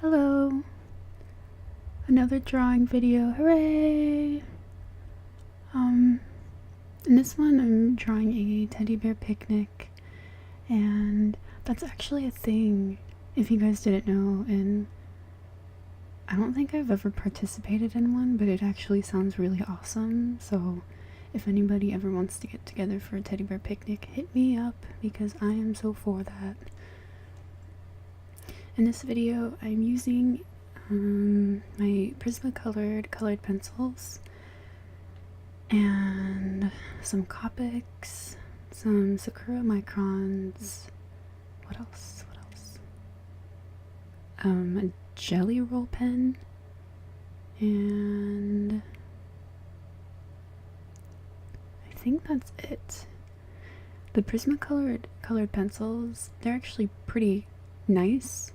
Hello! Another drawing video, hooray! In this one I'm drawing a teddy bear picnic, and that's actually a thing, if you guys didn't know, and I don't think I've ever participated in one, but it actually sounds really awesome, so if anybody ever wants to get together for a teddy bear picnic, hit me up, because I am so for that. In this video, I'm using my prismacolor colored pencils and some Copics, some Sakura Microns, what else? A Gelly Roll pen, and I think that's it. The prismacolor colored pencils, they're actually pretty nice.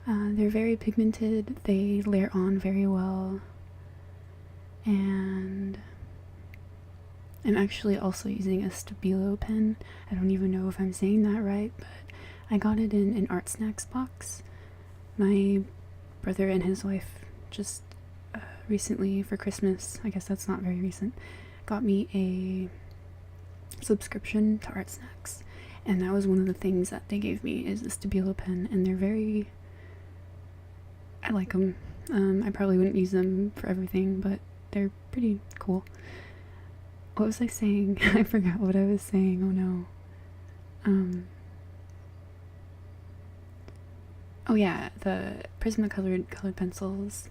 They're very pigmented, they layer on very well, and I'm actually also using a Stabillo pen. I don't even know if I'm saying that right, but I got it in an Art Snacks box. My brother and his wife just recently for Christmas, I guess that's not very recent, got me a subscription to Art Snacks, and that was one of the things that they gave me is the Stabillo pen, and they're very, I like them. I probably wouldn't use them for everything, but they're pretty cool. What was I saying? I forgot what I was saying. Oh no. Oh yeah, the prismacolor colored pencils.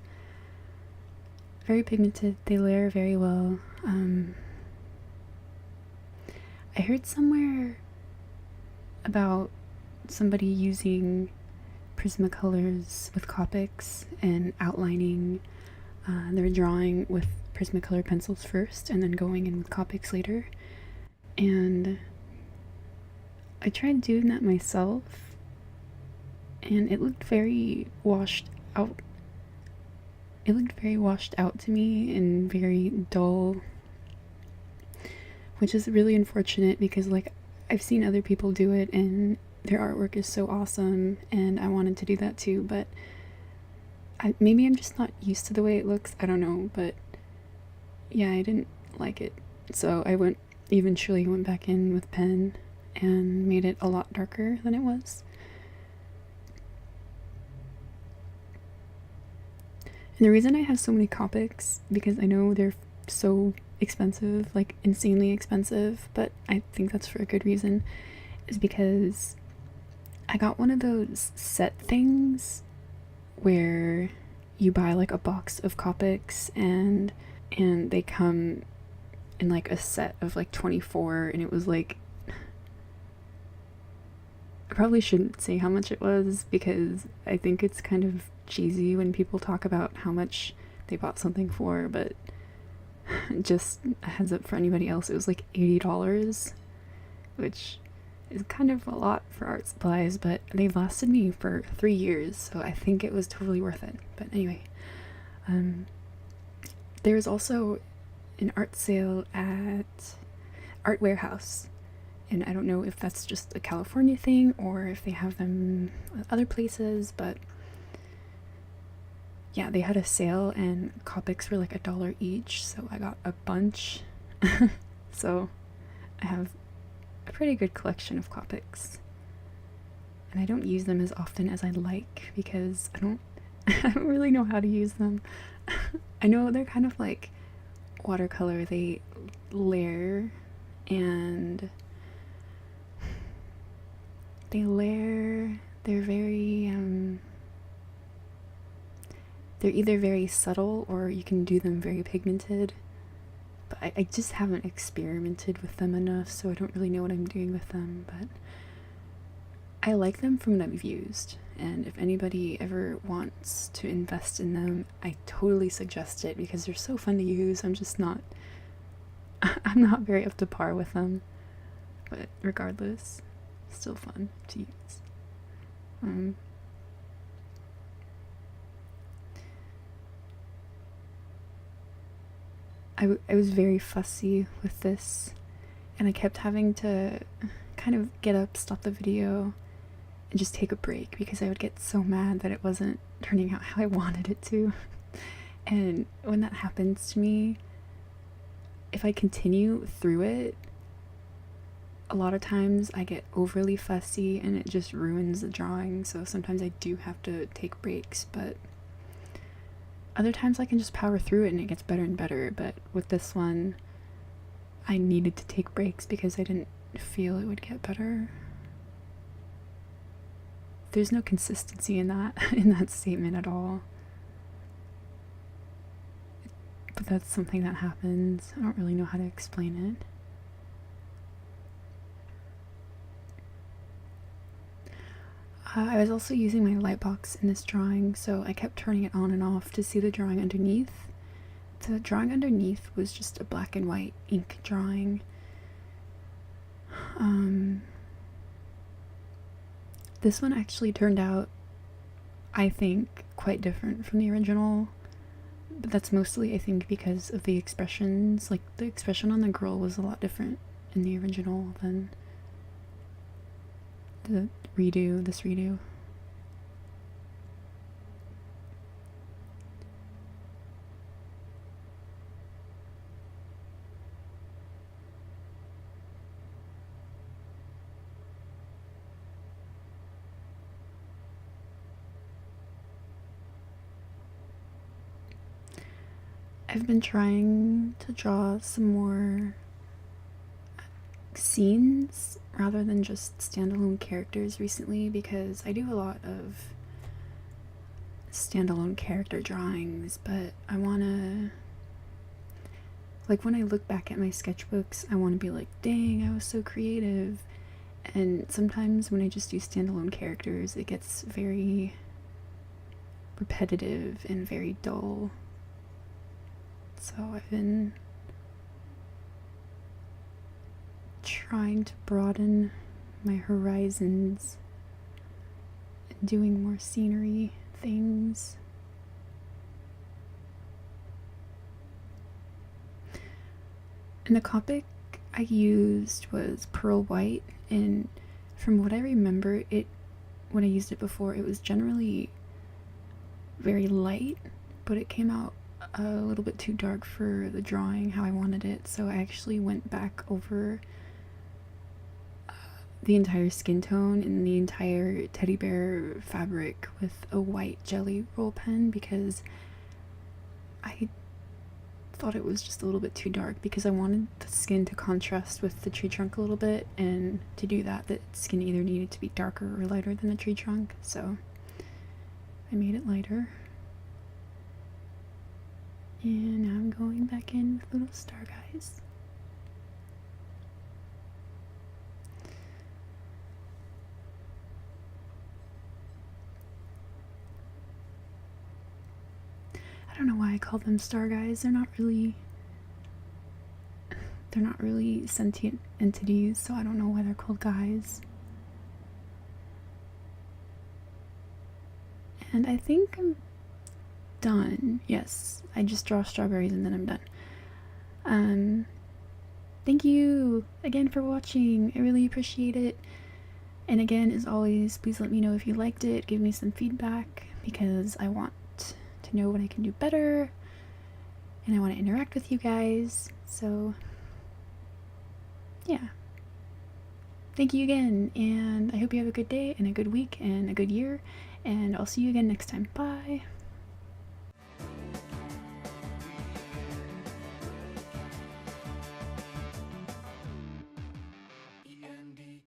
Very pigmented, they layer very well. I heard somewhere about somebody using prismacolors with Copics and outlining their drawing with prismacolor pencils first and then going in with Copics later, and I tried doing that myself and it looked very washed out. It looked very washed out to me and very dull, which is really unfortunate because like I've seen other people do it and their artwork is so awesome and I wanted to do that too, but maybe I'm just not used to the way it looks, I don't know, but yeah, I didn't like it, so I eventually went back in with pen and made it a lot darker than it was. And the reason I have so many Copics, because I know they're so expensive, like insanely expensive, but I think that's for a good reason, is because I got one of those set things where you buy like a box of Copics and they come in like a set of like 24, and it was like, I probably shouldn't say how much it was because I think it's kind of cheesy when people talk about how much they bought something for, but just a heads up for anybody else, it was like $80, which is kind of a lot for art supplies, but they've lasted me for 3 years, so I think it was totally worth it. But anyway, there's also an art sale at Art Warehouse, and I don't know if that's just a California thing or if they have them other places, but yeah, they had a sale and Copics were like $1 each, so I got a bunch. So I have a pretty good collection of Copics, and I don't use them as often as I'd like because I don't really know how to use them. I know they're kind of like watercolor, they layer and they're very they're either very subtle or you can do them very pigmented, but I just haven't experimented with them enough, so I don't really know what I'm doing with them, but I like them from what I've used, and if anybody ever wants to invest in them, I totally suggest it because they're so fun to use. I'm not very up to par with them, but regardless, still fun to use. I was very fussy with this, and I kept having to kind of get up, stop the video, and just take a break because I would get so mad that it wasn't turning out how I wanted it to. And when that happens to me, if I continue through it, a lot of times I get overly fussy and it just ruins the drawing, so sometimes I do have to take breaks, but other times I can just power through it and it gets better and better. But with this one, I needed to take breaks because I didn't feel it would get better. There's no consistency in that statement at all. But that's something that happens. I don't really know how to explain it. I was also using my light box in this drawing, so I kept turning it on and off to see the drawing underneath. The drawing underneath was just a black and white ink drawing. This one actually turned out, I think, quite different from the original, but that's mostly, I think, because of the expressions. Like, the expression on the girl was a lot different in the original than this redo. I've been trying to draw some more scenes rather than just standalone characters recently, because I do a lot of standalone character drawings, but I want to, like, when I look back at my sketchbooks, I want to be like, dang, I was so creative. And sometimes when I just do standalone characters, it gets very repetitive and very dull. So I've been trying to broaden my horizons and doing more scenery things. And the copic I used was pearl white, and from what I remember, when I used it before, it was generally very light, but it came out a little bit too dark for the drawing how I wanted it, so I actually went back over the entire skin tone and the entire teddy bear fabric with a white Gelly Roll pen, because I thought it was just a little bit too dark, because I wanted the skin to contrast with the tree trunk a little bit, and to do that, the skin either needed to be darker or lighter than the tree trunk, so I made it lighter. And now I'm going back in with little star guys. I don't know why I call them star guys. They're not really sentient entities, so I don't know why they're called guys. And I think I'm done. Yes, I just draw strawberries and then I'm done. Thank you again for watching. I really appreciate it. And again, as always, please let me know if you liked it. Give me some feedback, because I want to know what I can do better, and I want to interact with you guys. So yeah, thank you again, and I hope you have a good day and a good week and a good year, and I'll see you again next time. Bye.